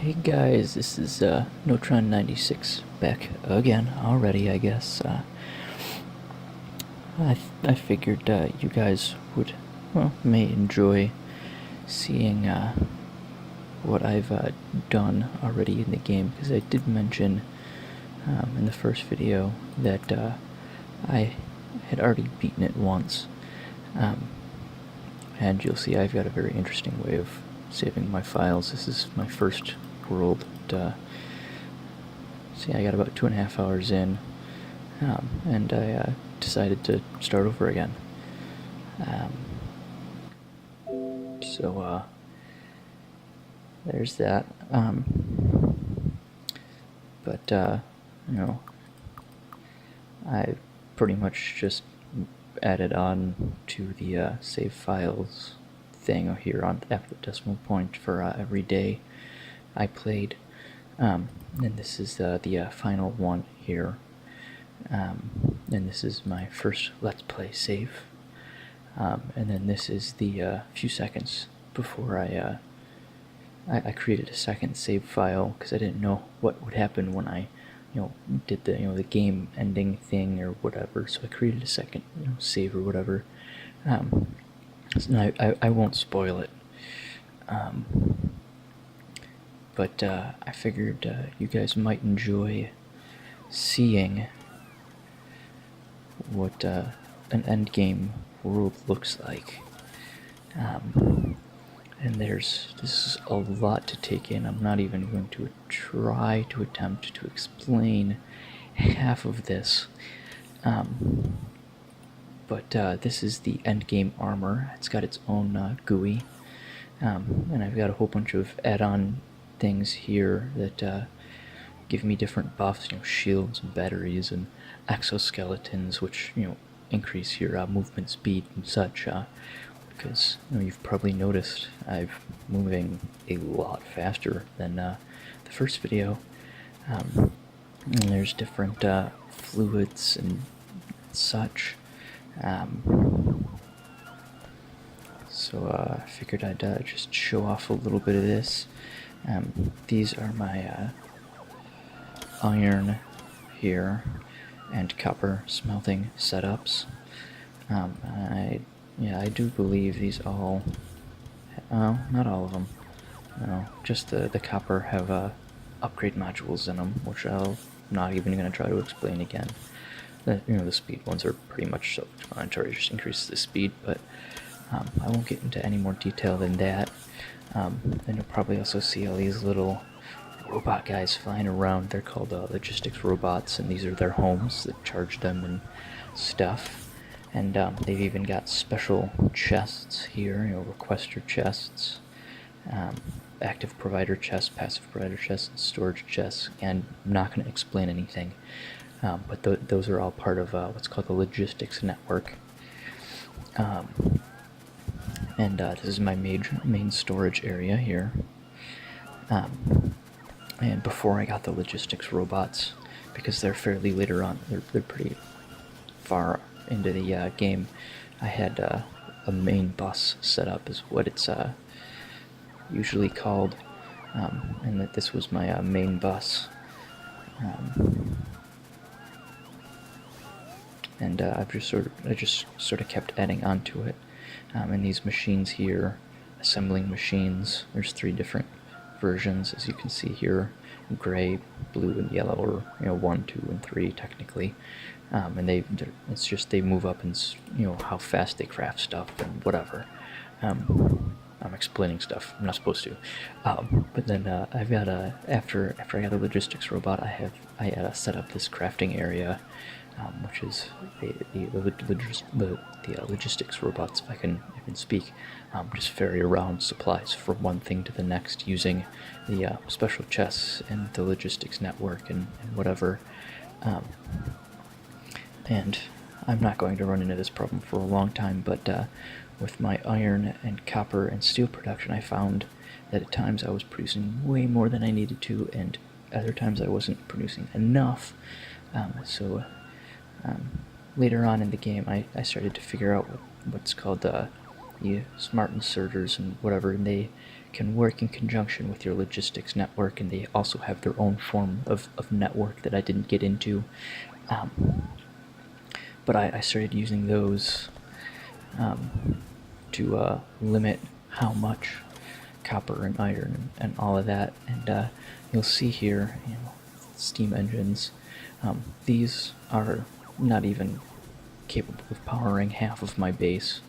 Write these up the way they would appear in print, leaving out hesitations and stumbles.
Hey guys, this is Notron96 back again already, I guess. I figured you guys would, well, may enjoy seeing what I've done already in the game, because I did mention in the first video that I had already beaten it once. And you'll see I've got a very interesting way of saving my files. This is my first world. See, I got about 2.5 hours in, and I decided to start over again. So there's that. But you know, I pretty much just added on to the save files thing here on after the decimal point for every day I played. And this is the final one here. And this is my first Let's Play save. And then this is the few seconds before I created a second save file, because I didn't know what would happen when I did the game ending thing or whatever. So I created a second save or whatever. So I won't spoil it. But I figured you guys might enjoy seeing what an endgame world looks like. And this is a lot to take in. I'm not even going to try to attempt to explain half of this. But this is the endgame armor. It's got its own GUI. And I've got a whole bunch of add-on things here that give me different buffs, shields and batteries and exoskeletons, which increase your movement speed and such. Because you've probably noticed I'm moving a lot faster than the first video. And there's different fluids and such. So I figured I'd just show off a little bit of this. These are my iron here and copper smelting setups. I do believe these all, not all of them, no, just the copper have upgrade modules in them, which I'm not even going to try to explain again. The speed ones are pretty much self-explanatory, just increases the speed, but I won't get into any more detail than that. And you'll probably also see all these little robot guys flying around. They're called logistics robots, and these are their homes that charge them and stuff. And they've even got special chests here, requester chests, active provider chests, passive provider chests, and storage chests. And I'm not going to explain anything, but those are all part of what's called the logistics network. And this is my main storage area here. And before I got the logistics robots, because they're fairly later on, they're pretty far into the game, I had a main bus set up, is what it's usually called, and that this was my main bus. And I just sort of kept adding onto it. And these machines here, assembling machines, there's 3 different versions, as you can see here: gray, blue, and yellow, or 1, 2, and 3 technically. And it's just they move up and how fast they craft stuff and whatever. I'm explaining stuff I'm not supposed to. But then I've got after I got the logistics robot, I set up this crafting area, which is the logistics robots, if I can speak, just ferry around supplies from one thing to the next using the special chests and the logistics network and whatever. And I'm not going to run into this problem for a long time, but with my iron and copper and steel production, I found that at times I was producing way more than I needed to, and other times I wasn't producing enough. So later on in the game, I started to figure out what's called the smart inserters and whatever, and they can work in conjunction with your logistics network, and they also have their own form of network that I didn't get into. But I started using those to limit how much copper and iron and all of that. And you'll see here, steam engines. These are not even capable of powering half of my base.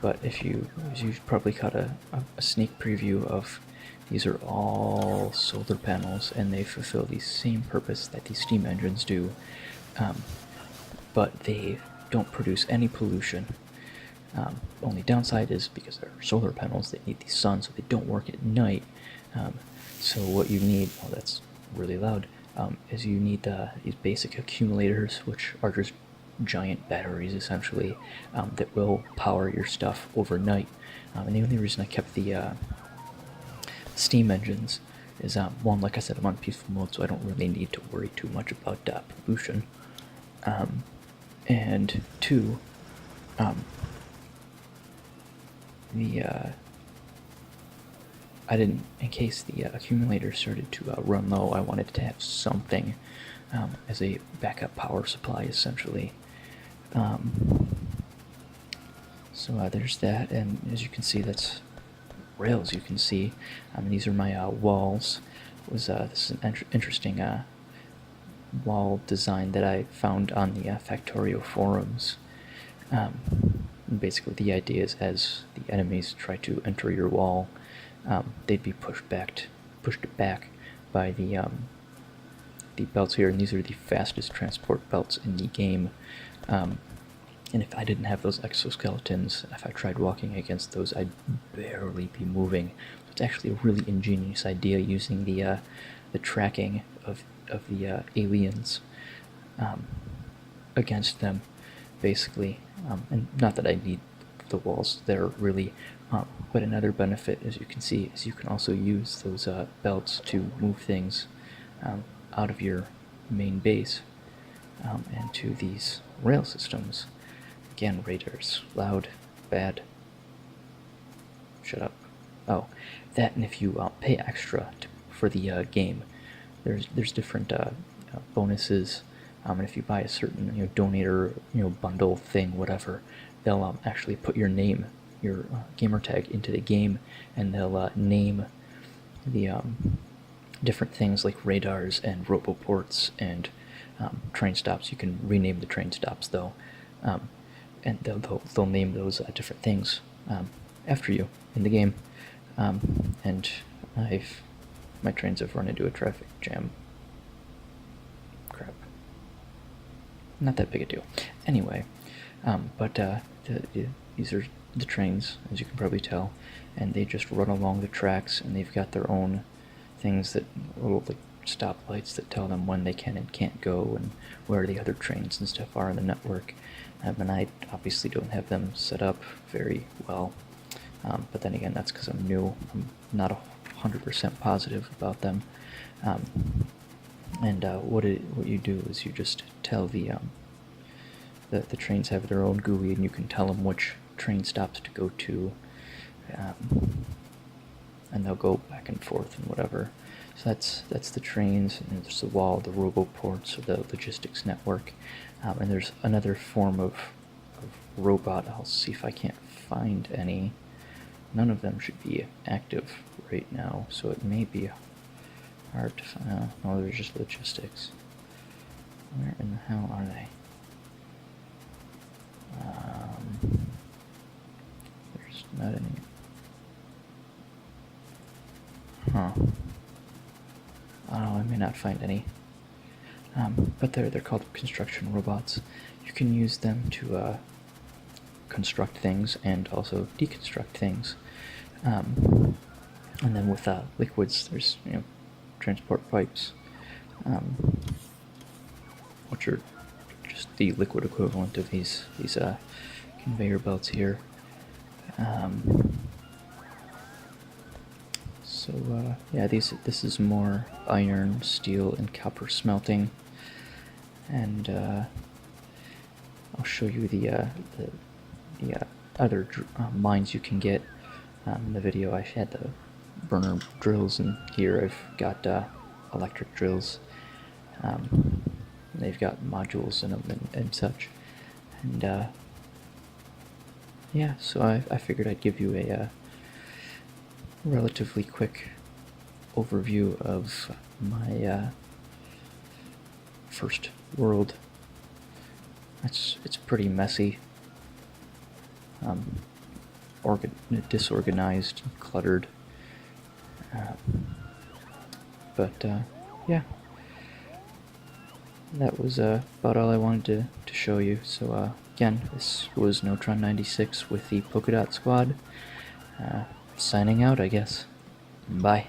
But as you've probably caught a sneak preview of, these are all solar panels, and they fulfill the same purpose that these steam engines do, but they don't produce any pollution. Only downside is because they're solar panels, they need the sun, so they don't work at night. So what you need, oh, that's really loud, is you need these basic accumulators, which are just giant batteries, essentially, that will power your stuff overnight. And the only reason I kept the steam engines is, one, like I said, I'm on peaceful mode, so I don't really need to worry too much about pollution. And two, I didn't, in case the accumulator started to run low, I wanted to have something as a backup power supply, essentially. So there's that, and as you can see, that's rails. You can see, these are my walls. This is an interesting wall design that I found on the Factorio forums. Basically, the idea is, as the enemies try to enter your wall, they'd be pushed back by the belts here, and these are the fastest transport belts in the game. And if I didn't have those exoskeletons, if I tried walking against those, I'd barely be moving. So it's actually a really ingenious idea, using the tracking of the aliens against them, basically. And not that I need the walls there, really, but another benefit, as you can see, is you can also use those belts to move things out of your main base and to these rail systems. Again, radars, loud, bad. Shut up. Oh, that, and if you pay extra for the game, there's different bonuses. And if you buy a certain donator bundle thing, whatever, they'll actually put your name, your gamer tag, into the game, and they'll name the different things like radars and roboports and train stops. You can rename the train stops, though, and they'll name those different things after you in the game. And my trains have run into a traffic jam. Crap. Not that big a deal. Anyway, but these are the trains, as you can probably tell, and they just run along the tracks, and they've got their own things, that little like stoplights that tell them when they can and can't go, and where the other trains and stuff are in the network. And I obviously don't have them set up very well, but then again, that's because I'm new. I'm not 100% positive about them. And what you do is you just tell the trains have their own GUI, and you can tell them which train stops to go to, and they'll go back and forth and whatever. So that's the trains, and there's the wall, the roboports, or the logistics network, and there's another form of robot. I'll see if I can't find any. None of them should be active right now, so it may be hard to find. No, they're just logistics. Where in the hell are they? There's not any. Huh. I may not find any. But they're called construction robots. You can use them to construct things and also deconstruct things. And then with liquids, there's transport pipes, which are just the liquid equivalent of these conveyor belts here. So yeah, this is more iron, steel, and copper smelting, and I'll show you the other mines you can get. In the video I had the burner drills, and here I've got electric drills. They've got modules in them and such. And yeah, so I figured I'd give you a relatively quick overview of my first world. It's pretty messy, disorganized, cluttered, but yeah, that was about all I wanted to show you. So again, this was Notron 96 with the Polka-Dot Squad. Signing out, I guess. Bye.